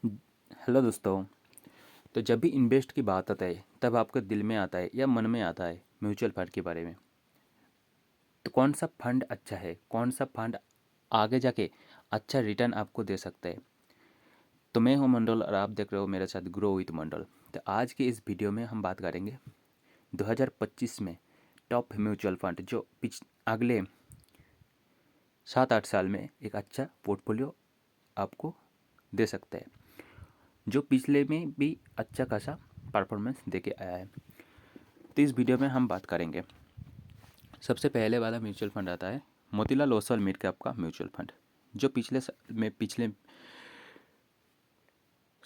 Hello दोस्तों। तो जब भी इन्वेस्ट की बात आता है तब आपके दिल में आता है या मन में आता है म्यूचुअल फंड के बारे में। तो कौन सा फंड अच्छा है, कौन सा फंड आगे जाके अच्छा रिटर्न आपको दे सकता है। तो मैं हूं मंडल और आप देख रहे हो मेरे साथ ग्रो विथ मंडल। तो आज की इस वीडियो में हम बात करेंगे 2025 में टॉप म्यूचुअल फंड जो अगले 7-8 साल में एक अच्छा पोर्टफोलियो आपको दे सकता है, जो पिछले में भी अच्छा खासा परफॉर्मेंस दे के आया है। तो इस वीडियो में हम बात करेंगे। सबसे पहले वाला म्यूचुअल फंड आता है मोतीलाल ओसवाल मिड कैप का म्यूचुअल फंड, जो पिछले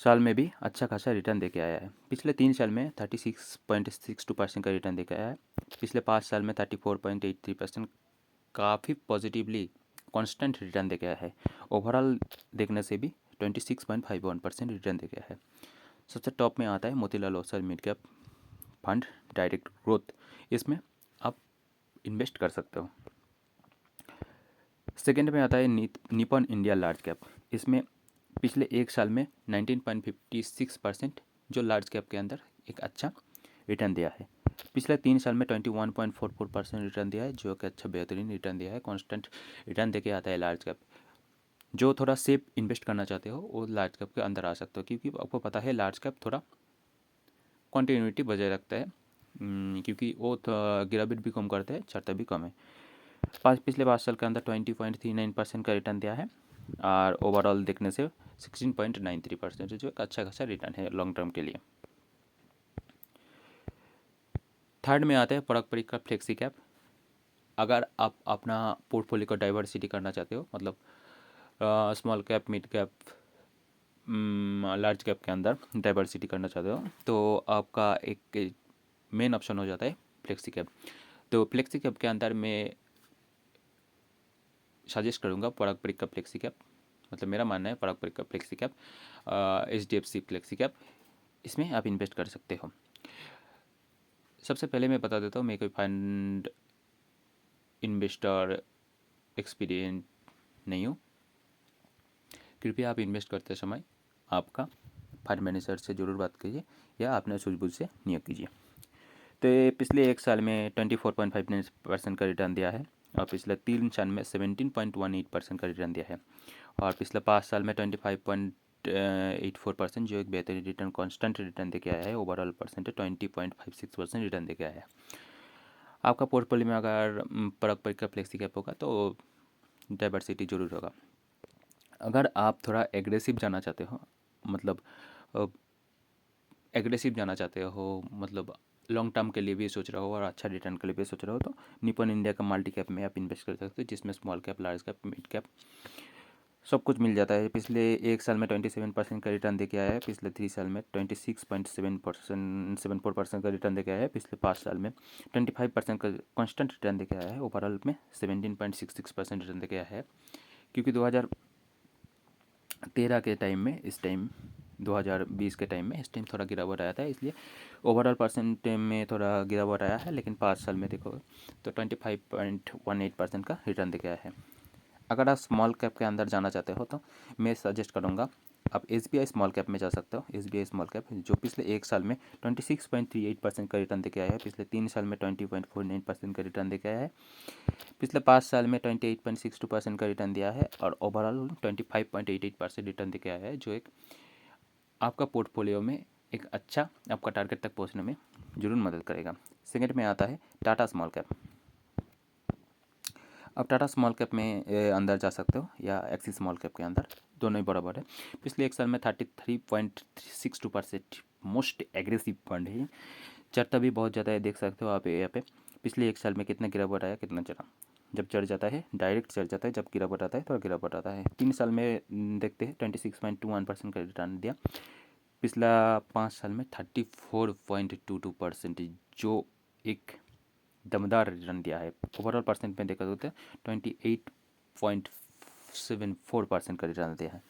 साल में भी अच्छा खासा रिटर्न देके आया है। पिछले 3 साल में 36.62% का रिटर्न देके आया है। पिछले 5 साल में 34.83%, काफ़ी पॉजिटिवली कांस्टेंट रिटर्न देके आया है। ओवरऑल देखने से भी 26.51% रिटर्न देके आया है। सबसे टॉप में आता है Motilal Oswal mid cap fund direct growth. इसमें आप इन्वेस्ट कर सकते हो। सेकेंड में आता है निपॉन इंडिया लार्ज कैप। इसमें पिछले 1 साल में 19.56% जो लार्ज कैप के अंदर एक अच्छा रिटर्न दिया है। पिछले 3 साल में 21.44% रिटर्न दिया है, जो कि अच्छा बेहतरीन रिटर्न दिया है। कांस्टेंट रिटर्न देके आता है लार्ज कैप। जो थोड़ा सेफ इन्वेस्ट करना चाहते हो वो लार्ज कैप के अंदर आ सकते हो, क्योंकि आपको पता है लार्ज कैप थोड़ा कॉन्टीन्यूटी बजाय रखता है। क्योंकि वो गिरावट भी कम करते हैं, चढ़ता भी कम है। पिछले 5 साल के अंदर 20.39% का रिटर्न दिया है, और ओवरऑल देखने से 16.93%, जो एक अच्छा खासा रिटर्न है लॉन्ग टर्म के लिए। थर्ड में आते हैं पारंपरिक का फ्लेक्सी कैप। अगर आप अपना पोर्टफोलियो को डाइवर्सिटी करना चाहते हो, मतलब small cap, mid cap, large cap के अंदर डाइवर्सिटी करना चाहते हो, तो आपका एक मेन ऑप्शन हो जाता है फ्लेक्सी कैप। तो फ्लेक्सी कैप के अंदर मैं सजेस्ट करूँगा पारंपरिक का फ्लेक्सी कैप। मतलब मेरा मानना है पारंपरिक का flexi cap, HDFC flexi cap, इसमें आप इन्वेस्ट कर सकते हो। सबसे पहले मैं बता देता हूँ, मैं कोई फंड इन्वेस्टर एक्सपीरियंस नहीं हूँ। कृपया आप इन्वेस्ट करते समय आपका फंड मैनेजर से ज़रूर बात कीजिए या अपने सूझबूझ से नियोग कीजिए। तो ये पिछले 1 साल में 24.59% का रिटर्न दिया है, और पिछले 3 साल में 17.18% का रिटर्न दिया है, और पिछले 5 साल में 25.84%, जो एक बेहतरीन रिटर्न कांस्टेंट रिटर्न देके आया है। ओवरऑल परसेंटेज 20.56% रिटर्न देके आया है। आपका पोर्टफोलियो में अगर पारंपरिक का फ्लेक्सी कैप होगा तो डाइवर्सिटी जरूर होगा। अगर आप थोड़ा एग्रेसिव जाना चाहते हो, मतलब एग्रेसिव जाना चाहते हो, मतलब लॉन्ग टर्म के लिए भी सोच रहे हो और अच्छा रिटर्न के लिए भी सोच रहे हो, तो निपॉन इंडिया का मल्टी कैप में आप इन्वेस्ट कर सकते हो, जिसमें small cap, large cap, mid cap सब कुछ मिल जाता है। पिछले 1 साल में 27% का रिटर्न देके आया है। पिछले 3 साल में 26.74% का रिटर्न देके आया है। पिछले 5 साल में 25% का कांस्टेंट रिटर्न देके आया है। ओवरऑल में 17.66% रिटर्न देके आया है। क्योंकि 2013 के टाइम में, इस टाइम 2020 के टाइम में, इस टाइम थोड़ा गिरावट आया था, इसलिए ओवरऑल परसेंट में थोड़ा गिरावट आया है। लेकिन 5 साल में देखो तो 25.18% का रिटर्न देके आया है। अगर आप स्मॉल कैप के अंदर जाना चाहते हो तो मैं सजेस्ट करूँगा आप SBI स्मॉल कैप में जा सकते हो। SBI स्मॉल कैप जो पिछले 1 साल में 26.38% का रिटर्न देके आया है। पिछले 3 साल में 20.49% का रिटर्न देके आया है। पिछले 5 साल में 28.62% का रिटर्न दिया है, और ओवरऑल 25.88% रिटर्न देके आया है, जो एक आपका पोर्टफोलियो में एक अच्छा आपका टारगेट तक पहुँचने में ज़रूर मदद करेगा। सेकेंड में आता है टाटा स्मॉल कैप। अब टाटा स्मॉल कैप में अंदर जा सकते हो या एक्सिस स्मॉल कैप के अंदर, दोनों ही बराबर है। पिछले 1 साल में 33.62% मोस्ट एग्रेसिव फंड है। चढ़ता भी बहुत ज़्यादा है, देख सकते हो आप यहाँ पे। पिछले 1 साल में कितना गिरावट आया, कितना चढ़ा। जब चढ़ जाता है डायरेक्ट चढ़ जाता है, जब गिरावट आता है तो गिरावट आता है। 3 साल में देखते हैं 26.21% का रिटर्न दिया। पिछला 5 साल में 34.22%, जो एक दमदार रिटर्न दिया है। ओवरऑल परसेंट में देखा तो 28.74% का रिटर्न दिया है,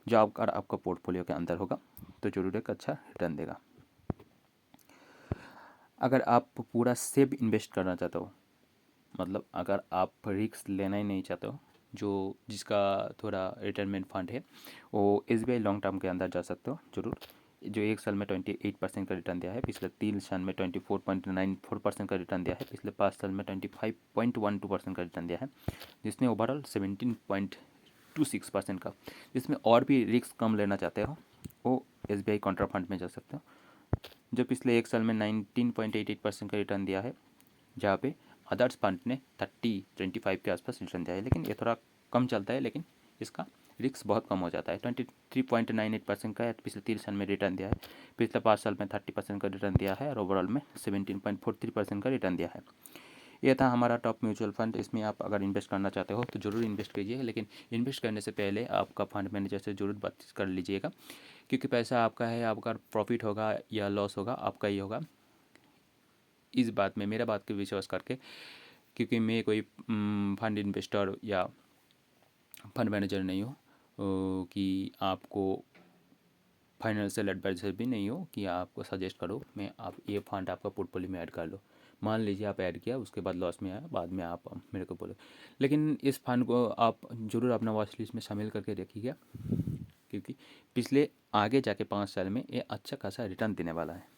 जो अगर आपका पोर्टफोलियो के अंदर होगा तो जरूर एक अच्छा रिटर्न देगा। अगर आप पूरा सेफ इन्वेस्ट करना चाहते हो, मतलब अगर आप रिस्क लेना ही नहीं चाहते हो, जो जिसका थोड़ा रिटायरमेंट फंड है वो SBI लॉन्ग टर्म के अंदर जा सकते हो ज़रूर। जो एक साल में 28% का रिटर्न दिया है, पिछले 3 साल में 24.94% का रिटर्न दिया है, पिछले 5 साल में 25.12% का रिटर्न दिया है, जिसमें ओवरऑल 17.26% का। जिसमें और भी रिस्क कम लेना चाहते हो वो SBI कॉन्ट्रा फंड में जा सकते हो, जो पिछले एक साल में 19.88% का रिटर्न दिया है, जहाँ पे अदर्स फंड ने 25 के आसपास रिटर्न दिया है। लेकिन ये थोड़ा कम चलता है, लेकिन इसका रिस्क बहुत कम हो जाता है। 23.98% का पिछले 3 साल में रिटर्न दिया है, पिछले 5 साल में 30% का रिटर्न दिया है और ओवरऑल में 17.43% का रिटर्न दिया है। ये था हमारा टॉप म्यूचुअल फंड। इसमें आप अगर इन्वेस्ट करना चाहते हो तो ज़रूर इन्वेस्ट कीजिए, लेकिन इन्वेस्ट करने से पहले आपका फंड मैनेजर से ज़रूर बात कर लीजिएगा, क्योंकि पैसा आपका है, आपका प्रॉफिट होगा या लॉस होगा आपका ही होगा। इस बात में मेरा बात को विश्वास करके, क्योंकि मैं कोई फंड इन्वेस्टर या फंड मैनेजर नहीं हूँ कि आपको फाइनेंशियल एडवाइजर भी नहीं हो कि आपको सजेस्ट करो मैं आप ये फंड आपका पोर्टफोलियो में ऐड कर लो। मान लीजिए आप ऐड किया, उसके बाद लॉस में आया, बाद में आप मेरे को बोले। लेकिन इस फंड को आप ज़रूर अपना वॉच लिस्ट में शामिल करके रखिएगा, क्योंकि पिछले आगे जाके 5 साल में ये अच्छा खासा रिटर्न देने वाला है।